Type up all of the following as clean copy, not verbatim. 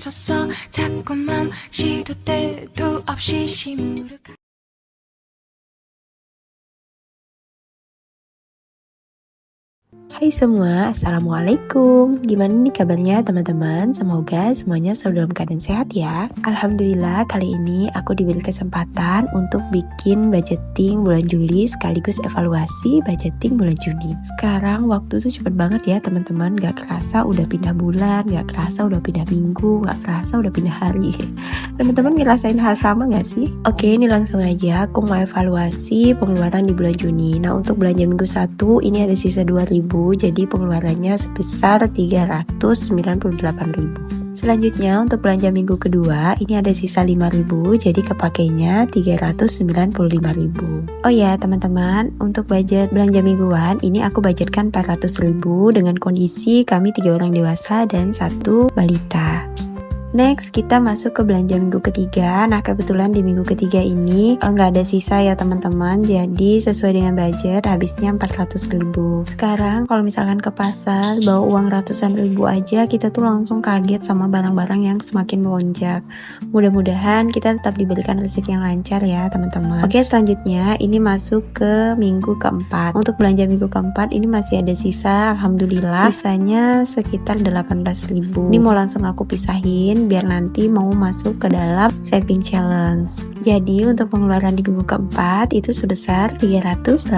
멈췄어 자꾸만 시도 때도 없이 시무룩 Hai semua, Assalamualaikum. Gimana nih kabarnya teman-teman? Semoga semuanya selalu dalam keadaan sehat ya. Alhamdulillah kali ini aku diberi kesempatan untuk bikin budgeting bulan Juli sekaligus evaluasi budgeting bulan Juni. Sekarang waktu tuh cepet banget ya teman-teman. Gak kerasa udah pindah bulan, gak kerasa udah pindah minggu, gak kerasa udah pindah hari. Teman-teman ngerasain hal sama gak sih? Oke, ini langsung aja aku mau evaluasi pengeluaran di bulan Juni. Nah, untuk belanja minggu 1 ini ada sisa 2.000, jadi pengeluarannya sebesar 398.000. Selanjutnya untuk belanja minggu kedua ini ada sisa 5.000, jadi kepakainya 395.000. Oh ya teman-teman, untuk budget belanja mingguan ini aku budgetkan 400.000 dengan kondisi kami 3 orang dewasa dan 1 balita. Next, kita masuk ke belanja minggu ketiga. Nah, kebetulan di minggu ketiga ini nggak ada sisa ya teman-teman. Jadi sesuai dengan budget, habisnya 400.000. Sekarang kalau misalkan ke pasar bawa uang ratusan ribu aja, kita tuh langsung kaget sama barang-barang yang semakin melonjak. Mudah-mudahan kita tetap diberikan rezeki yang lancar ya teman-teman. Oke, selanjutnya ini masuk ke minggu keempat. Untuk belanja minggu keempat ini masih ada sisa, alhamdulillah. Sisanya sekitar 18.000. Ini mau langsung aku pisahin biar nanti mau masuk ke dalam saving challenge. Jadi untuk pengeluaran di minggu keempat itu sebesar 383.000.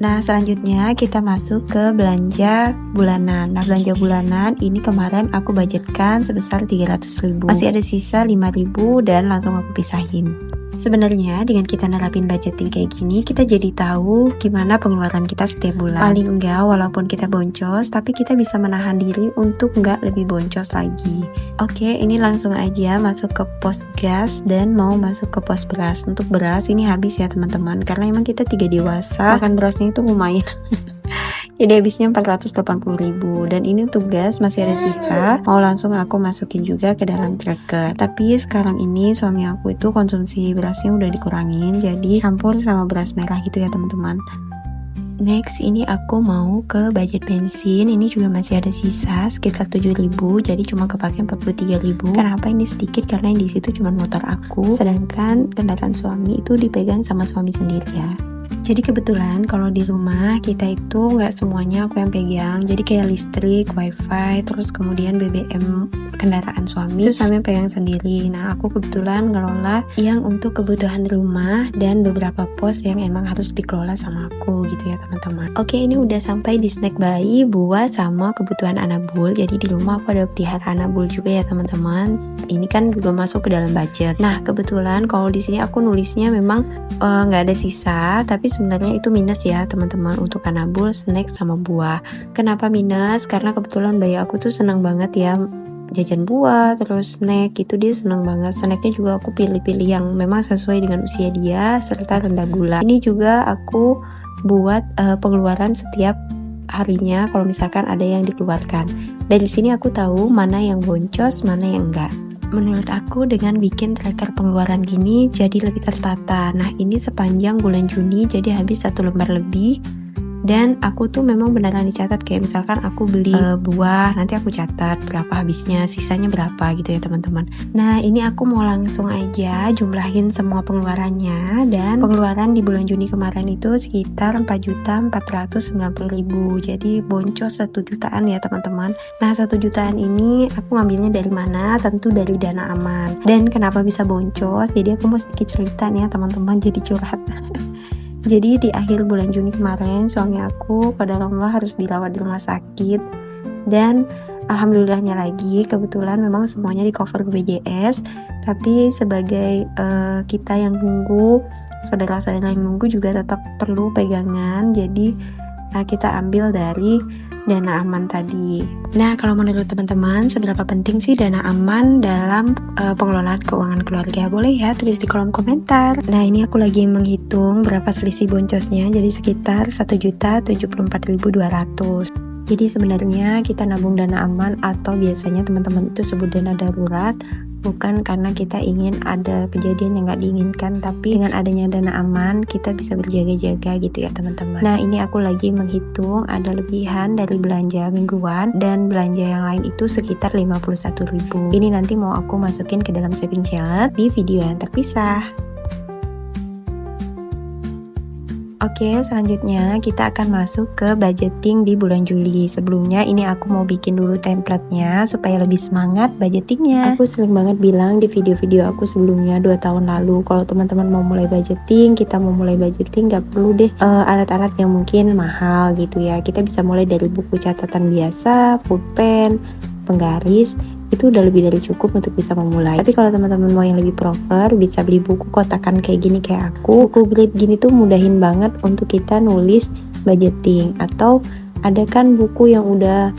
Nah, selanjutnya kita masuk ke belanja bulanan. Nah, belanja bulanan ini kemarin aku budgetkan sebesar 300.000. Masih ada sisa 5.000 dan langsung aku pisahin. Sebenarnya dengan kita nerapin budgeting kayak gini, kita jadi tahu gimana pengeluaran kita setiap bulan. Paling enggak, walaupun kita boncos, tapi kita bisa menahan diri untuk enggak lebih boncos lagi. Oke, ini langsung aja masuk ke pos gas dan mau masuk ke pos beras. Untuk beras ini habis ya teman-teman, karena emang kita 3 dewasa, makan berasnya itu lumayan. Jadi habisnya 480.000. Dan ini untuk gas masih ada sisa, mau langsung aku masukin juga ke dalam tracker. Tapi sekarang ini suami aku itu konsumsi berasnya udah dikurangin, jadi campur sama beras merah gitu ya teman-teman. Next, ini aku mau ke budget bensin. Ini juga masih ada sisa sekitar 7.000, jadi cuma kepake 43.000. Kenapa ini sedikit? Karena yang di situ cuma motor aku, sedangkan kendaraan suami itu dipegang sama suami sendiri ya. Jadi kebetulan kalau di rumah kita itu nggak semuanya aku yang pegang. Jadi kayak listrik, wifi, terus kemudian BBM kendaraan suami itu suami yang pegang sendiri. Nah, aku kebetulan ngelola yang untuk kebutuhan rumah dan beberapa pos yang emang harus dikelola sama aku gitu ya teman-teman. Oke, ini udah sampai di snack bayi buat sama kebutuhan anabul. Jadi di rumah aku ada pelihara anabul juga ya teman-teman. Ini kan juga masuk ke dalam budget. Nah, kebetulan kalau di sini aku nulisnya memang nggak ada sisa, tapi sebenarnya itu minus ya teman-teman untuk anabul, snack sama buah. Kenapa minus? Karena kebetulan bayi aku tuh senang banget ya jajan buah, terus snack itu dia senang banget. Snacknya juga aku pilih-pilih yang memang sesuai dengan usia dia serta rendah gula. Ini juga aku buat pengeluaran setiap harinya kalau misalkan ada yang dikeluarkan. Dari sini aku tahu mana yang boncos, mana yang enggak. Menurut aku dengan bikin tracker pengeluaran gini jadi lebih tertata. Nah, ini sepanjang bulan Juni jadi habis 1 lembar lebih. Dan aku tuh memang beneran dicatat, kayak misalkan aku beli buah, nanti aku catat berapa habisnya, sisanya berapa gitu ya teman-teman. Nah, ini aku mau langsung aja jumlahin semua pengeluarannya. Dan pengeluaran di bulan Juni kemarin itu sekitar 4.490.000. Jadi boncos 1 jutaan ya teman-teman. Nah, 1 jutaan ini aku ngambilnya dari mana? Tentu dari dana aman. Dan kenapa bisa boncos? Jadi aku mau sedikit cerita nih ya teman-teman, jadi curhat. Jadi di akhir bulan Juni kemarin suami aku qadarullah harus dirawat di rumah sakit. Dan alhamdulillahnya lagi kebetulan memang semuanya di cover BPJS. Tapi sebagai kita yang nunggu, saudara-saudara yang nunggu juga tetap perlu pegangan. Jadi kita ambil dari dana aman tadi. Nah, kalau menurut teman-teman seberapa penting sih dana aman dalam pengelolaan keuangan keluarga? Boleh ya tulis di kolom komentar. Nah, ini aku lagi menghitung berapa selisih boncosnya, jadi sekitar 1.074.200. Jadi sebenarnya kita nabung dana aman atau biasanya teman-teman itu sebut dana darurat bukan karena kita ingin ada kejadian yang nggak diinginkan, tapi dengan adanya dana aman kita bisa berjaga-jaga gitu ya teman-teman. Nah ini aku lagi menghitung ada lebihan dari belanja mingguan dan belanja yang lain itu sekitar 51.000. Ini nanti mau aku masukin ke dalam saving challenge di video yang terpisah. Oke, selanjutnya kita akan masuk ke budgeting di bulan Juli. Sebelumnya ini aku mau bikin dulu template-nya supaya lebih semangat budgetingnya. Aku sering banget bilang di video-video aku sebelumnya 2 tahun lalu, kalau teman-teman mau mulai budgeting, kita mau mulai budgeting gak perlu deh alat-alat yang mungkin mahal gitu ya. Kita bisa mulai dari buku catatan biasa, pulpen, penggaris, itu udah lebih dari cukup untuk bisa memulai. Tapi kalau teman-teman mau yang lebih proper, bisa beli buku kotakan kayak gini kayak aku. Buku grid gini tuh mudahin banget untuk kita nulis budgeting. Atau ada kan buku yang udah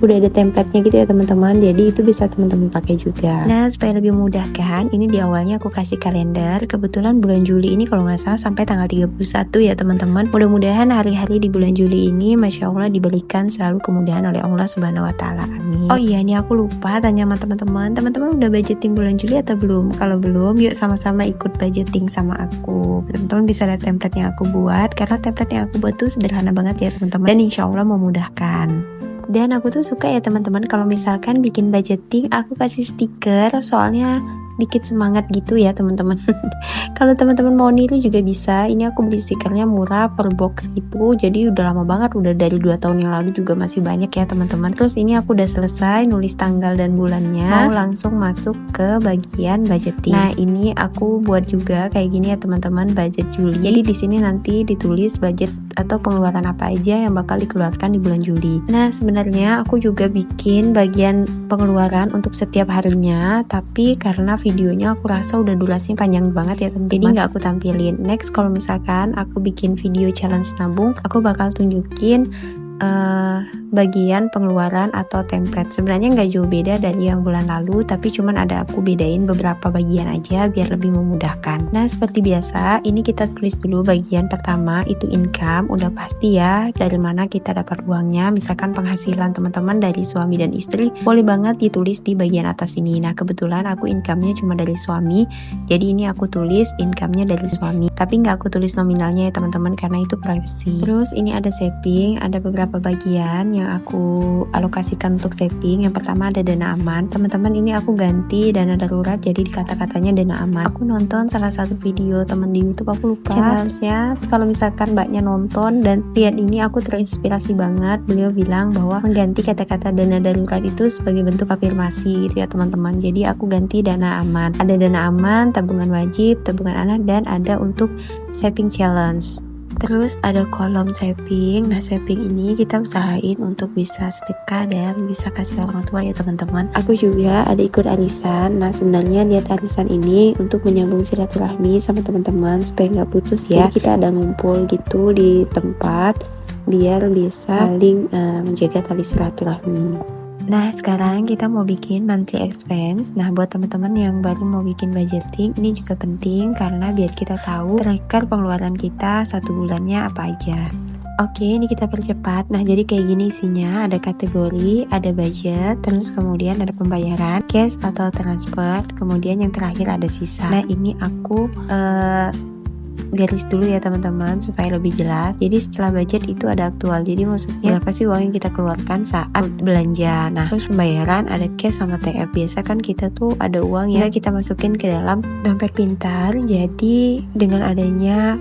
udah ada template-nya gitu ya teman-teman, jadi itu bisa teman-teman pakai juga. Nah supaya lebih memudahkan, ini di awalnya aku kasih kalender. Kebetulan bulan Juli ini kalau nggak salah sampai tanggal 31 ya teman-teman. Mudah-mudahan hari-hari di bulan Juli ini Masya Allah diberikan selalu kemudahan oleh Allah Subhanahu Wa Taala. Amin. Oh iya, ini aku lupa tanya sama teman-teman. Teman-teman udah budgeting bulan Juli atau belum? Kalau belum, yuk sama-sama ikut budgeting sama aku. Teman-teman bisa lihat template yang aku buat, karena template yang aku buat tuh sederhana banget ya teman-teman, dan insya Allah memudahkan. Dan aku tuh suka ya teman-teman kalau misalkan bikin budgeting aku kasih stiker, soalnya dikit semangat gitu ya teman-teman. Kalau teman-teman mau niru juga bisa. Ini aku beli stikernya murah per box gitu, jadi udah lama banget, udah dari 2 tahun yang lalu juga masih banyak ya teman-teman. Terus ini aku udah selesai nulis tanggal dan bulannya, mau langsung masuk ke bagian budgeting. Nah ini aku buat juga kayak gini ya teman-teman, budget Juli. Jadi di sini nanti ditulis budget atau pengeluaran apa aja yang bakal dikeluarkan di bulan Juli. Nah sebenarnya aku juga bikin bagian pengeluaran untuk setiap harinya, tapi karena videonya aku rasa udah durasinya panjang banget ya teman-teman, jadi nggak aku tampilin. Next kalau misalkan aku bikin video challenge nabung, aku bakal tunjukin bagian pengeluaran atau template. Sebenarnya nggak jauh beda dari yang bulan lalu, tapi cuman ada aku bedain beberapa bagian aja biar lebih memudahkan. Nah seperti biasa, ini kita tulis dulu bagian pertama itu income. Udah pasti ya dari mana kita dapat uangnya. Misalkan penghasilan teman-teman dari suami dan istri, boleh banget ditulis di bagian atas ini. Nah kebetulan aku income-nya cuma dari suami, jadi ini aku tulis income-nya dari suami, tapi nggak aku tulis nominalnya ya teman-teman karena itu privacy. Terus ini ada saving, ada beberapa bagian yang aku alokasikan untuk saving. Yang pertama ada dana aman. Teman-teman ini aku ganti dana darurat jadi di kata-katanya dana aman. Aku nonton salah satu video teman di YouTube, aku lupa channelnya. Kalau misalkan mbaknya nonton dan lihat ini, aku terinspirasi banget. Beliau bilang bahwa mengganti kata-kata dana darurat itu sebagai bentuk afirmasi gitu ya teman-teman. Jadi aku ganti dana aman. Ada dana aman, tabungan wajib, tabungan anak, dan ada untuk saving challenge. Terus ada kolom saving. Nah saving ini kita usahain untuk bisa sedekah dan bisa kasih ke orang tua ya teman-teman. Aku juga ada ikut arisan. Nah sebenarnya niat arisan ini untuk menyambung silaturahmi sama teman-teman supaya nggak putus ya. Jadi kita ada ngumpul gitu di tempat biar bisa saling menjaga tali silaturahmi. Nah sekarang kita mau bikin monthly expense. Nah buat teman-teman yang baru mau bikin budgeting, ini juga penting karena biar kita tahu tracker pengeluaran kita satu bulannya apa aja. Oke, ini kita percepat. Nah jadi kayak gini isinya, ada kategori, ada budget, terus kemudian ada pembayaran, cash atau transfer, kemudian yang terakhir ada sisa. Nah ini aku garis dulu ya teman-teman supaya lebih jelas. Jadi setelah budget itu ada aktual, jadi maksudnya berapa sih uang yang kita keluarkan saat belanja. Nah terus pembayaran ada cash sama TF. Biasa kan kita tuh ada uang yang kita masukin ke dalam dompet pintar. Jadi dengan adanya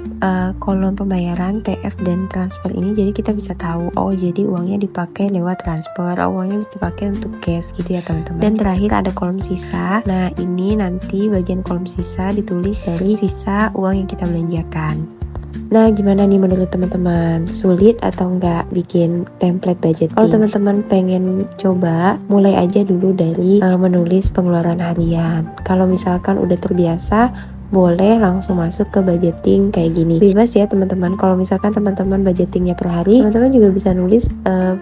kolom pembayaran, TF dan transfer ini, jadi kita bisa tahu oh jadi uangnya dipakai lewat transfer, uangnya bisa dipakai untuk cash gitu ya teman-teman. Dan terakhir ada kolom sisa. Nah ini nanti bagian kolom sisa ditulis dari sisa uang yang kita belanjakan. Nah gimana nih menurut teman-teman, sulit atau enggak bikin template budgeting? Kalau teman-teman pengen coba, mulai aja dulu dari menulis pengeluaran harian. Kalau misalkan udah terbiasa, boleh langsung masuk ke budgeting kayak gini. Bebas ya teman-teman. Kalau misalkan teman-teman budgetingnya per hari, teman-teman juga bisa nulis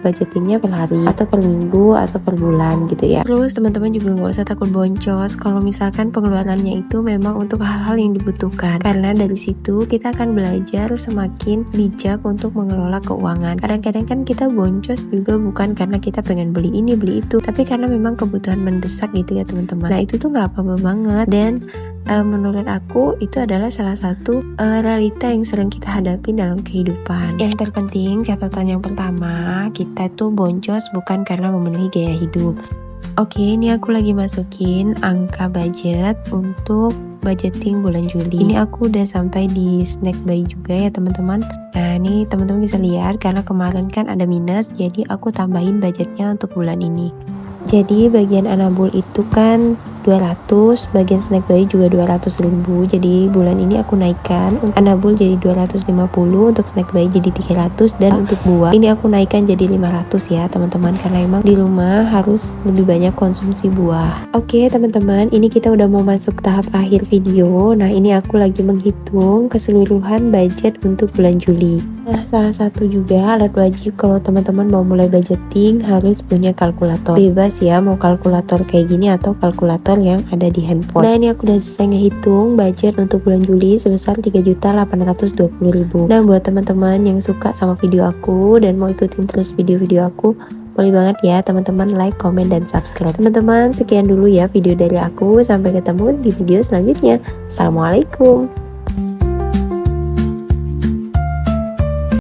budgetingnya per hari atau per minggu atau per bulan gitu ya. Terus teman-teman juga nggak usah takut boncos kalau misalkan pengeluarannya itu memang untuk hal-hal yang dibutuhkan, karena dari situ kita akan belajar semakin bijak untuk mengelola keuangan. Kadang-kadang kan kita boncos juga bukan karena kita pengen beli ini beli itu, tapi karena memang kebutuhan mendesak gitu ya teman-teman. Nah itu tuh nggak apa-apa banget, dan menurut aku itu adalah salah satu realita yang sering kita hadapi dalam kehidupan. Yang terpenting, catatan yang pertama, kita tuh boncos bukan karena memenuhi gaya hidup. Oke, ini aku lagi masukin angka budget untuk budgeting bulan Juli. Ini aku udah sampai di snack buy juga ya teman-teman. Nah ini teman-teman bisa lihat karena kemarin kan ada minus, jadi aku tambahin budgetnya untuk bulan ini. Jadi bagian anabul itu kan 200, bagian snack buy juga 200.000. Jadi bulan ini aku naikkan untuk anabul jadi 250, untuk snack buy jadi 300, dan untuk buah ini aku naikkan jadi 500 ya teman-teman, karena emang di rumah harus lebih banyak konsumsi buah. Oke teman-teman, ini kita udah mau masuk tahap akhir video. Nah ini aku lagi menghitung keseluruhan budget untuk bulan Juli. Nah salah satu juga alat wajib kalau teman-teman mau mulai budgeting harus punya kalkulator. Bebas ya mau kalkulator kayak gini atau kalkulator yang ada di handphone. Nah ini aku udah selesai ngehitung budget untuk bulan Juli sebesar 3.820.000. Nah buat teman-teman yang suka sama video aku dan mau ikutin terus video-video aku, boleh banget ya teman-teman like, komen, dan subscribe. Teman-teman sekian dulu ya video dari aku, sampai ketemu di video selanjutnya. Assalamualaikum.